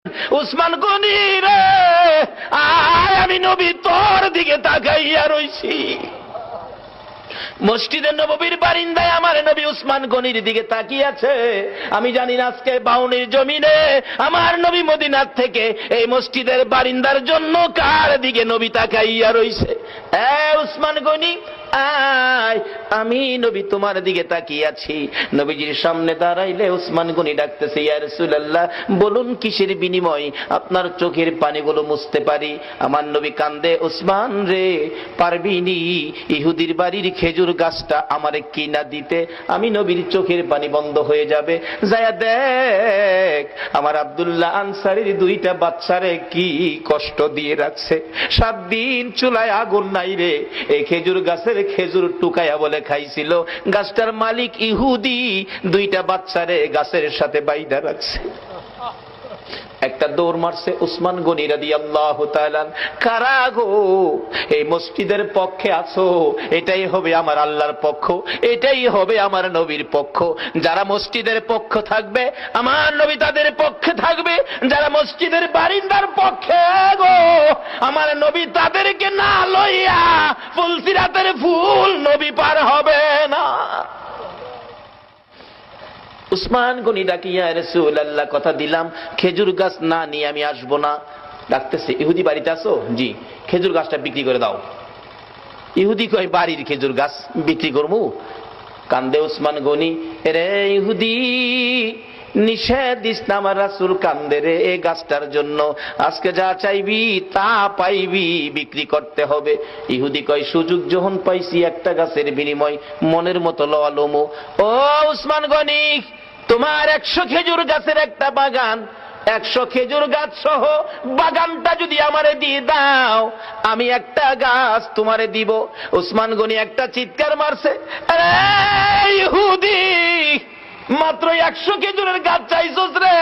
উসমান গনি রে, আয় আমি নবী তোর দিকে তাকাইয়া রইছি। মসজিদে নববীর বারিন্দায় আমার নবী উসমান গনির দিকে তাকিয়ে আছে। আমি জানি না আজকে বাউনির জমিনে আমার নবী মদিনার থেকে এই মসজিদের বারিন্দার জন্য কার দিকে নবী তাকাইয়া রইছে। উসমান গনি আয়, আমি নবী তোমার দিকে তাকিয়ে আছি। নবীজির সামনে দাঁড়াইলে উসমান গনি ডাকতেছে, ইয়া রাসূলুল্লাহ, বলুন কিসের বিনিময় আপনার চোখের পানিগুলো মুছতে পারি? আমার নবী কান্দে, উসমান রে, পারবিনি ইহুদির বাড়ির খেজুর গাছটা আমারে কিনা দিতে? আমি নবীর চোখের পানি বন্ধ হয়ে যাবে। যায়া দেখ আমার আব্দুল্লাহ আনসারীর দুইটা বাচ্চারে কি কষ্ট দিয়ে রাখছে। 7 দিন চুলায় আগুন নাই রে, এই খেজুর গাছের খেজুর টুকায়া বলে খাইছিল। গাছটার মালিক ইহুদি, দুইটা বাচ্চারে গাছের সাথে বাইধা রাখছে। একটা দৌড় মারছে উসমান গনি রাদিয়াল্লাহু তাআলা। কারা গো এই মসজিদের পক্ষে আছো? এটাই হবে আমার আল্লাহর পক্ষ, এটাই হবে আমার নবীর পক্ষ। যারা মসজিদের পক্ষ থাকবে আমার নবী তাদের পক্ষে থাকবে, যারা মসজিদের বারিন্দার পক্ষে গো আমার নবী তাদেরকে না লইয়া ফুলসিরাতের ফুল নবী পার হবে না। উসমান গনি ডাকিয়া, ইয়া রাসূলুল্লাহ, কথা দিলাম খেজুর গাছ না নিয়ে আমি আসবো না। ডাকতেছে, ইহুদি বাড়িতে আছো? জি। খেজুর গাছটা বিক্রি করে দাও। ইহুদি কয়, বাড়ির খেজুর গাছ বিক্রি করবো? কান্দে উসমান গনি, রে ইহুদি, নিষেধ দিস না, আমার রাসূল কান্দে রে এই গাছটার জন্য। আজকে যা চাইবি তা পাইবি, বিক্রি করতে হবে। ইহুদি কয়, সুযোগ যখন পাইছি একটা গাছের বিনিময় মনের মতো লওয়া লমু। ও উসমান গনি, তোমার 100 খেজুর গাছের একটা বাগান, 100 খেজুর গাছ সহ বাগানটা যদি আমারে দিয়ে দাও, আমি একটা গাছ তোমারে দিব। উসমান গনি একটা চিৎকার মারছে, আরে ইহুদি, মাত্র 100 খেজুরের গাছ চাইছস রে,